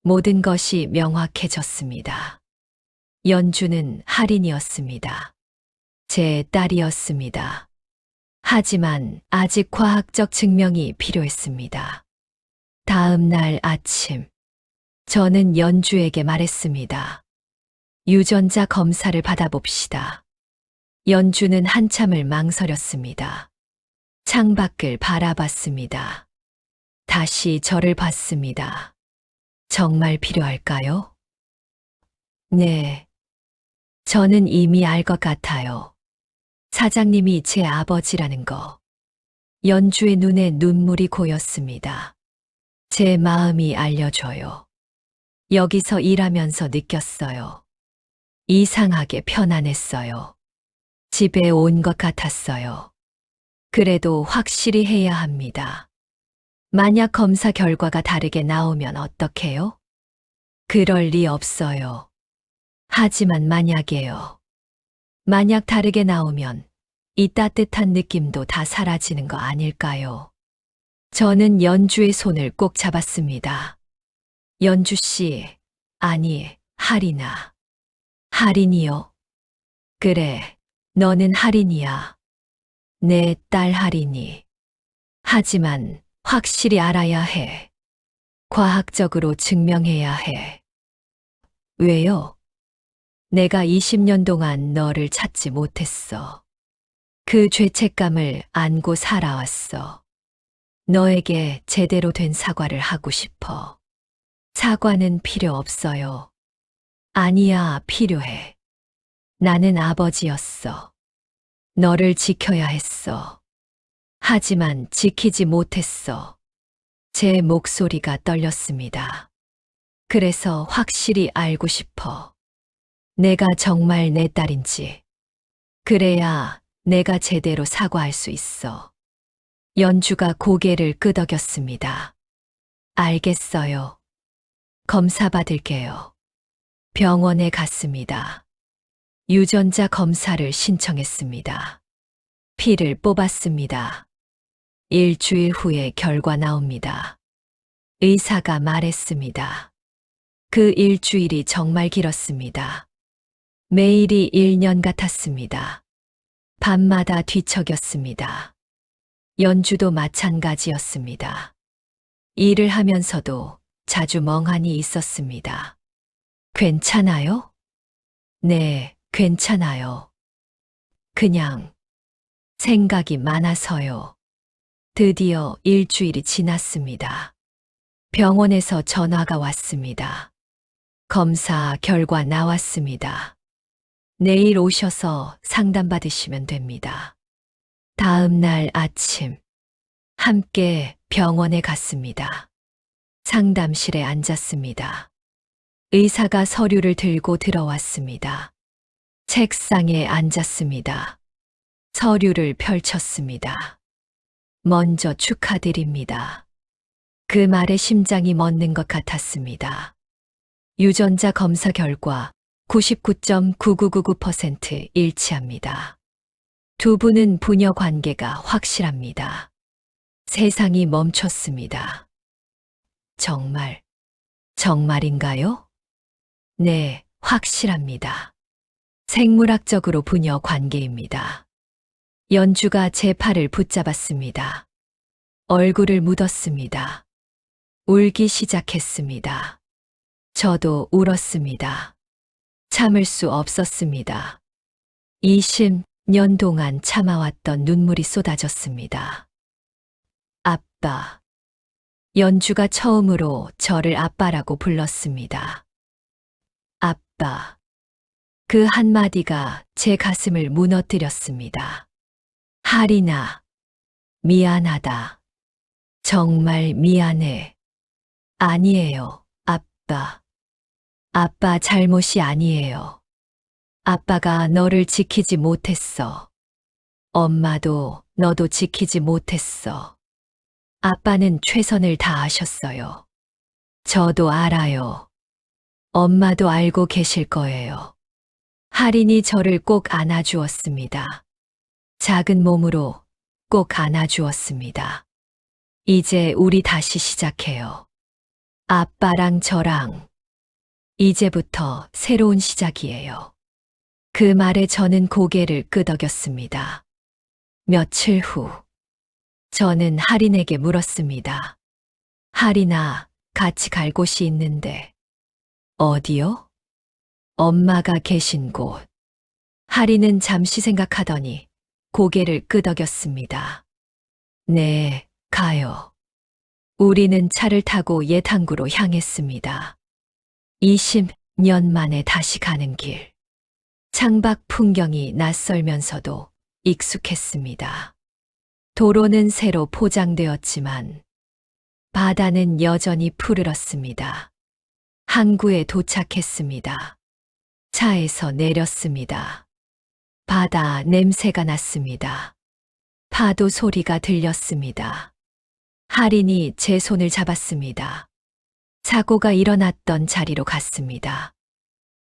모든 것이 명확해졌습니다. 연주는 할인이었습니다. 제 딸이었습니다. 하지만 아직 과학적 증명이 필요했습니다. 다음 날 아침, 저는 연주에게 말했습니다. 유전자 검사를 받아봅시다. 연주는 한참을 망설였습니다. 창밖을 바라봤습니다. 다시 저를 봤습니다. 정말 필요할까요? 네. 저는 이미 알 것 같아요. 사장님이 제 아버지라는 거. 연주의 눈에 눈물이 고였습니다. 제 마음이 알려줘요. 여기서 일하면서 느꼈어요. 이상하게 편안했어요. 집에 온 것 같았어요. 그래도 확실히 해야 합니다. 만약 검사 결과가 다르게 나오면 어떡해요? 그럴 리 없어요. 하지만 만약에요. 만약 다르게 나오면 이 따뜻한 느낌도 다 사라지는 거 아닐까요? 저는 연주의 손을 꼭 잡았습니다. 연주 씨, 아니, 할인아. 할인이요? 그래, 너는 할인이야. 내 딸 할인이. 하지만 확실히 알아야 해. 과학적으로 증명해야 해. 왜요? 내가 20년 동안 너를 찾지 못했어. 그 죄책감을 안고 살아왔어. 너에게 제대로 된 사과를 하고 싶어. 사과는 필요 없어요. 아니야, 필요해. 나는 아버지였어. 너를 지켜야 했어. 하지만 지키지 못했어. 제 목소리가 떨렸습니다. 그래서 확실히 알고 싶어. 내가 정말 내 딸인지. 그래야 내가 제대로 사과할 수 있어. 연주가 고개를 끄덕였습니다. 알겠어요. 검사 받을게요. 병원에 갔습니다. 유전자 검사를 신청했습니다. 피를 뽑았습니다. 일주일 후에 결과 나옵니다. 의사가 말했습니다. 그 일주일이 정말 길었습니다. 매일이 1년 같았습니다. 밤마다 뒤척였습니다. 연주도 마찬가지였습니다. 일을 하면서도 자주 멍하니 있었습니다. 괜찮아요? 네, 괜찮아요. 그냥 생각이 많아서요. 드디어 일주일이 지났습니다. 병원에서 전화가 왔습니다. 검사 결과 나왔습니다. 내일 오셔서 상담받으시면 됩니다. 다음 날 아침, 함께 병원에 갔습니다. 상담실에 앉았습니다. 의사가 서류를 들고 들어왔습니다. 책상에 앉았습니다. 서류를 펼쳤습니다. 먼저 축하드립니다. 그 말에 심장이 멎는 것 같았습니다. 유전자 검사 결과 99.9999% 일치합니다. 두 분은 부녀 관계가 확실합니다. 세상이 멈췄습니다. 정말인가요? 네, 확실합니다. 생물학적으로 부녀 관계입니다. 연주가 제 팔을 붙잡았습니다. 얼굴을 묻었습니다. 울기 시작했습니다. 저도 울었습니다. 참을 수 없었습니다. 20년 동안 참아왔던 눈물이 쏟아졌습니다. 아빠. 연주가 처음으로 저를 아빠라고 불렀습니다. 아빠. 그 한마디가 제 가슴을 무너뜨렸습니다. 하리나, 미안하다. 정말 미안해. 아니에요, 아빠. 아빠 잘못이 아니에요. 아빠가 너를 지키지 못했어. 엄마도 너도 지키지 못했어. 아빠는 최선을 다하셨어요. 저도 알아요. 엄마도 알고 계실 거예요. 할인이 저를 꼭 안아주었습니다. 작은 몸으로 꼭 안아주었습니다. 이제 우리 다시 시작해요. 아빠랑 저랑. 이제부터 새로운 시작이에요. 그 말에 저는 고개를 끄덕였습니다. 며칠 후, 저는 할인에게 물었습니다. 할인아, 같이 갈 곳이 있는데. 어디요? 엄마가 계신 곳. 할인은 잠시 생각하더니 고개를 끄덕였습니다. 네, 가요. 우리는 차를 타고 옛 항구로 향했습니다. 20년 만에 다시 가는 길. 창밖 풍경이 낯설면서도 익숙했습니다. 도로는 새로 포장되었지만 바다는 여전히 푸르렀습니다. 항구에 도착했습니다. 차에서 내렸습니다. 바다 냄새가 났습니다. 파도 소리가 들렸습니다. 할인이 제 손을 잡았습니다. 사고가 일어났던 자리로 갔습니다.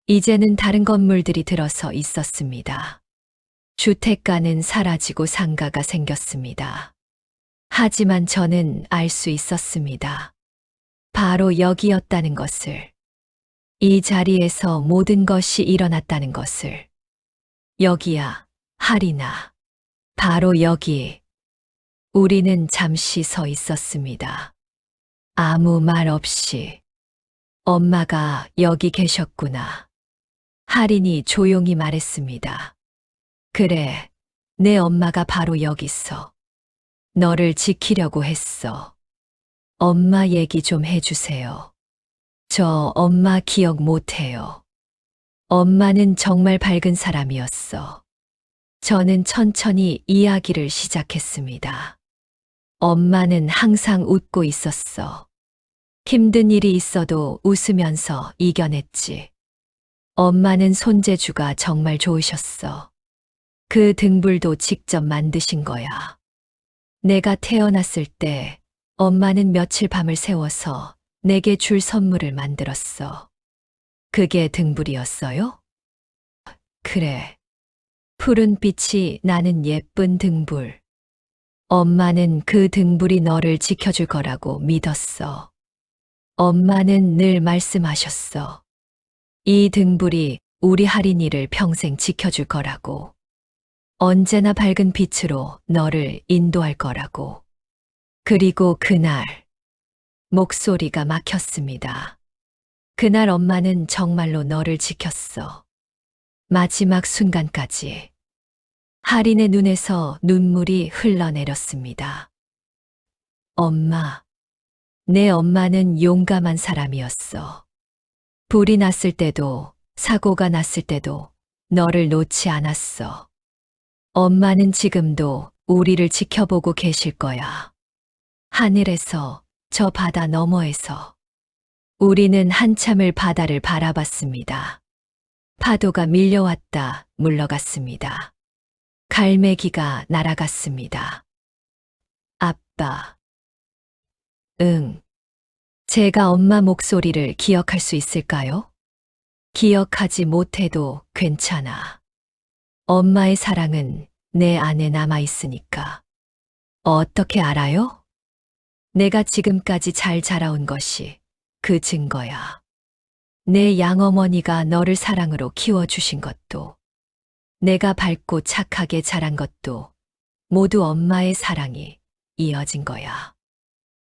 이제는 다른 건물들이 들어서 있었습니다. 주택가는 사라지고 상가가 생겼습니다. 하지만 저는 알 수 있었습니다. 바로 여기였다는 것을. 이 자리에서 모든 것이 일어났다는 것을. 여기야, 할인아. 바로 여기. 우리는 잠시 서 있었습니다. 아무 말 없이. 엄마가 여기 계셨구나. 할인이 조용히 말했습니다. 그래, 내 엄마가 바로 여기 있어. 너를 지키려고 했어. 엄마 얘기 좀 해주세요. 저 엄마 기억 못해요. 엄마는 정말 밝은 사람이었어. 저는 천천히 이야기를 시작했습니다. 엄마는 항상 웃고 있었어. 힘든 일이 있어도 웃으면서 이겨냈지. 엄마는 손재주가 정말 좋으셨어. 그 등불도 직접 만드신 거야. 내가 태어났을 때 엄마는 며칠 밤을 새워서 내게 줄 선물을 만들었어. 그게 등불이었어요? 그래. 푸른 빛이 나는 예쁜 등불. 엄마는 그 등불이 너를 지켜줄 거라고 믿었어. 엄마는 늘 말씀하셨어. 이 등불이 우리 할인이를 평생 지켜줄 거라고. 언제나 밝은 빛으로 너를 인도할 거라고. 그리고 그날, 목소리가 막혔습니다. 그날 엄마는 정말로 너를 지켰어. 마지막 순간까지. 할인의 눈에서 눈물이 흘러내렸습니다. 엄마. 내 엄마는 용감한 사람이었어. 불이 났을 때도, 사고가 났을 때도 너를 놓지 않았어. 엄마는 지금도 우리를 지켜보고 계실 거야. 하늘에서, 저 바다 너머에서. 우리는 한참을 바다를 바라봤습니다. 파도가 밀려왔다 물러갔습니다. 갈매기가 날아갔습니다. 아빠. 응. 제가 엄마 목소리를 기억할 수 있을까요? 기억하지 못해도 괜찮아. 엄마의 사랑은 내 안에 남아 있으니까. 어떻게 알아요? 내가 지금까지 잘 자라온 것이 그 증거야. 내 양어머니가 너를 사랑으로 키워주신 것도, 내가 밝고 착하게 자란 것도 모두 엄마의 사랑이 이어진 거야.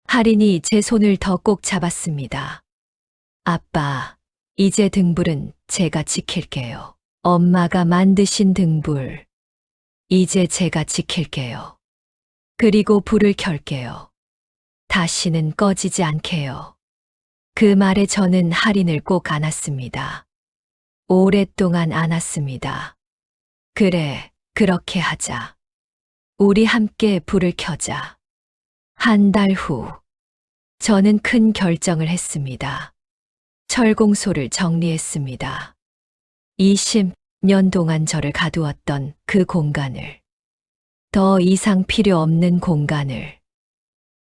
할인이 제 손을 더 꼭 잡았습니다. 아빠, 이제 등불은 제가 지킬게요. 엄마가 만드신 등불. 이제 제가 지킬게요. 그리고 불을 켤게요. 다시는 꺼지지 않게요. 그 말에 저는 할인을 꼭 안았습니다. 오랫동안 안았습니다. 그래, 그렇게 하자. 우리 함께 불을 켜자. 한 달 후, 저는 큰 결정을 했습니다. 철공소를 정리했습니다. 20년 동안 저를 가두었던 그 공간을, 더 이상 필요 없는 공간을,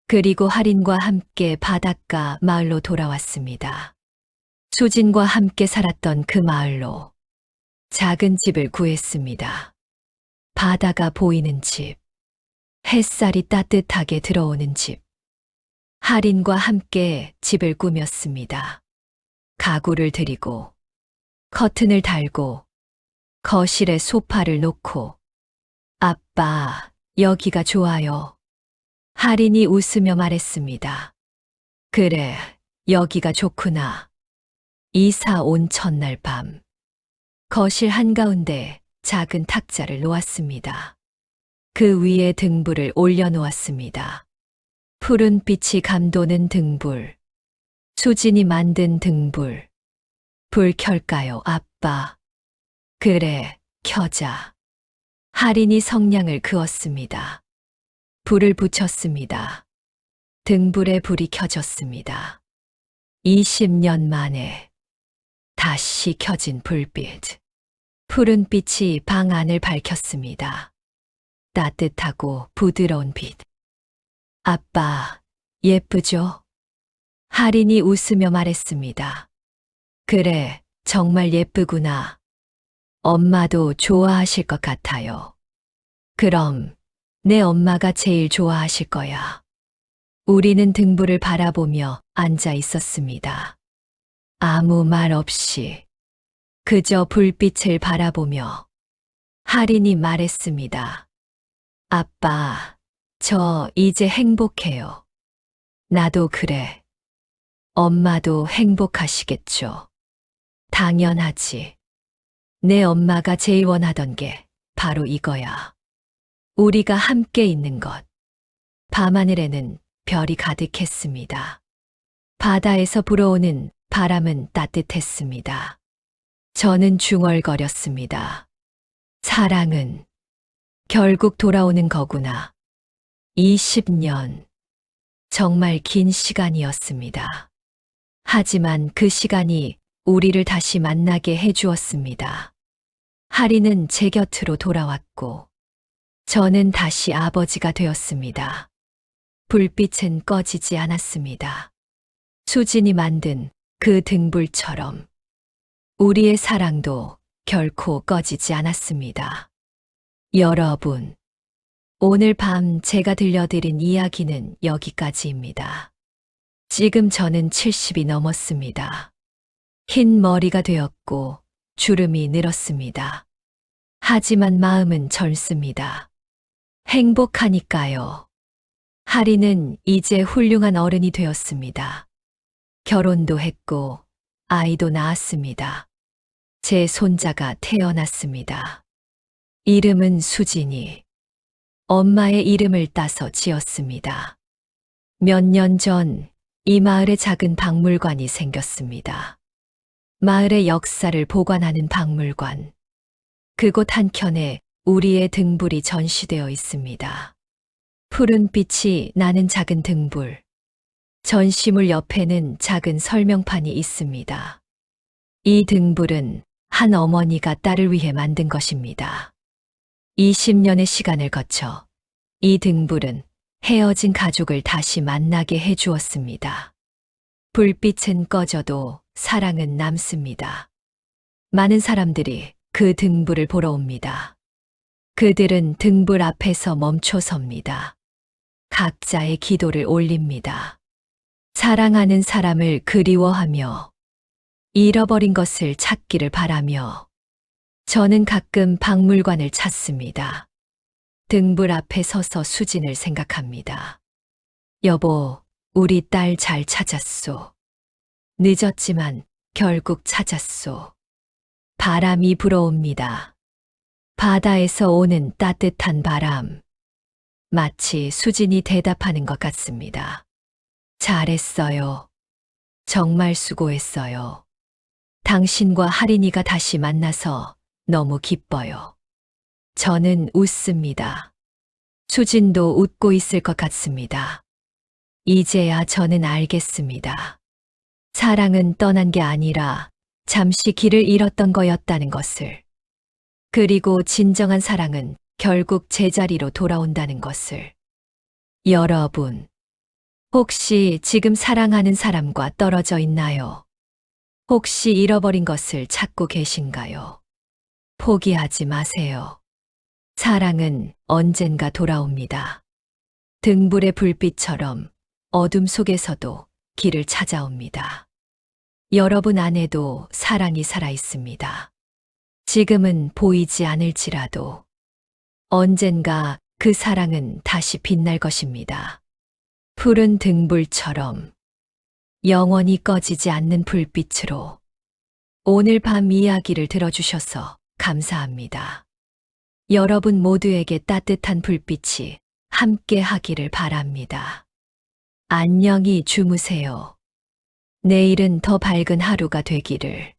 그리고 할인과 함께 바닷가 마을로 돌아왔습니다. 수진과 함께 살았던 그 마을로 작은 집을 구했습니다. 바다가 보이는 집, 햇살이 따뜻하게 들어오는 집. 할인과 함께 집을 꾸몄습니다. 가구를 들이고, 커튼을 달고, 거실에 소파를 놓고. 아빠, 여기가 좋아요. 할인이 웃으며 말했습니다. 그래, 여기가 좋구나. 이사 온 첫날 밤. 거실 한가운데 작은 탁자를 놓았습니다. 그 위에 등불을 올려놓았습니다. 푸른 빛이 감도는 등불. 수진이 만든 등불. 불 켤까요, 아빠? 그래, 켜자. 할인이 성냥을 그었습니다. 불을 붙였습니다. 등불에 불이 켜졌습니다. 20년 만에 다시 켜진 불빛. 푸른 빛이 방 안을 밝혔습니다. 따뜻하고 부드러운 빛. 아빠, 예쁘죠? 할인이 웃으며 말했습니다. 그래, 정말 예쁘구나. 엄마도 좋아하실 것 같아요. 그럼 내 엄마가 제일 좋아하실 거야. 우리는 등불을 바라보며 앉아 있었습니다. 아무 말 없이 그저 불빛을 바라보며 할인이 말했습니다. 아빠, 저 이제 행복해요. 나도 그래. 엄마도 행복하시겠죠. 당연하지. 내 엄마가 제일 원하던 게 바로 이거야. 우리가 함께 있는 것. 밤하늘에는 별이 가득했습니다. 바다에서 불어오는 바람은 따뜻했습니다. 저는 중얼거렸습니다. 사랑은 결국 돌아오는 거구나. 20년. 정말 긴 시간이었습니다. 하지만 그 시간이 우리를 다시 만나게 해주었습니다. 하리는 제 곁으로 돌아왔고, 저는 다시 아버지가 되었습니다. 불빛은 꺼지지 않았습니다. 수진이 만든 그 등불처럼 우리의 사랑도 결코 꺼지지 않았습니다. 여러분, 오늘 밤 제가 들려드린 이야기는 여기까지입니다. 지금 저는 70이 넘었습니다. 흰 머리가 되었고 주름이 늘었습니다. 하지만 마음은 젊습니다. 행복하니까요. 하리는 이제 훌륭한 어른이 되었습니다. 결혼도 했고 아이도 낳았습니다. 제 손자가 태어났습니다. 이름은 수진이. 엄마의 이름을 따서 지었습니다. 몇 년 전 이 마을에 작은 박물관이 생겼습니다. 마을의 역사를 보관하는 박물관. 그곳 한켠에 우리의 등불이 전시되어 있습니다. 푸른 빛이 나는 작은 등불. 전시물 옆에는 작은 설명판이 있습니다. 이 등불은 한 어머니가 딸을 위해 만든 것입니다. 20년의 시간을 거쳐 이 등불은 헤어진 가족을 다시 만나게 해주었습니다. 불빛은 꺼져도 사랑은 남습니다. 많은 사람들이 그 등불을 보러 옵니다. 그들은 등불 앞에서 멈춰 섭니다. 각자의 기도를 올립니다. 사랑하는 사람을 그리워하며 잃어버린 것을 찾기를 바라며 저는 가끔 박물관을 찾습니다. 등불 앞에 서서 수진을 생각합니다. 여보, 우리 딸 잘 찾았소. 늦었지만 결국 찾았소. 바람이 불어옵니다. 바다에서 오는 따뜻한 바람. 마치 수진이 대답하는 것 같습니다. 잘했어요. 정말 수고했어요. 당신과 하린이가 다시 만나서 너무 기뻐요. 저는 웃습니다. 수진도 웃고 있을 것 같습니다. 이제야 저는 알겠습니다. 사랑은 떠난 게 아니라 잠시 길을 잃었던 거였다는 것을. 그리고 진정한 사랑은 결국 제자리로 돌아온다는 것을. 여러분, 혹시 지금 사랑하는 사람과 떨어져 있나요? 혹시 잃어버린 것을 찾고 계신가요? 포기하지 마세요. 사랑은 언젠가 돌아옵니다. 등불의 불빛처럼 어둠 속에서도 길을 찾아옵니다. 여러분 안에도 사랑이 살아 있습니다. 지금은 보이지 않을지라도 언젠가 그 사랑은 다시 빛날 것입니다. 푸른 등불처럼 영원히 꺼지지 않는 불빛으로. 오늘 밤 이야기를 들어주셔서 감사합니다. 여러분 모두에게 따뜻한 불빛이 함께 하기를 바랍니다. 안녕히 주무세요. 내일은 더 밝은 하루가 되기를.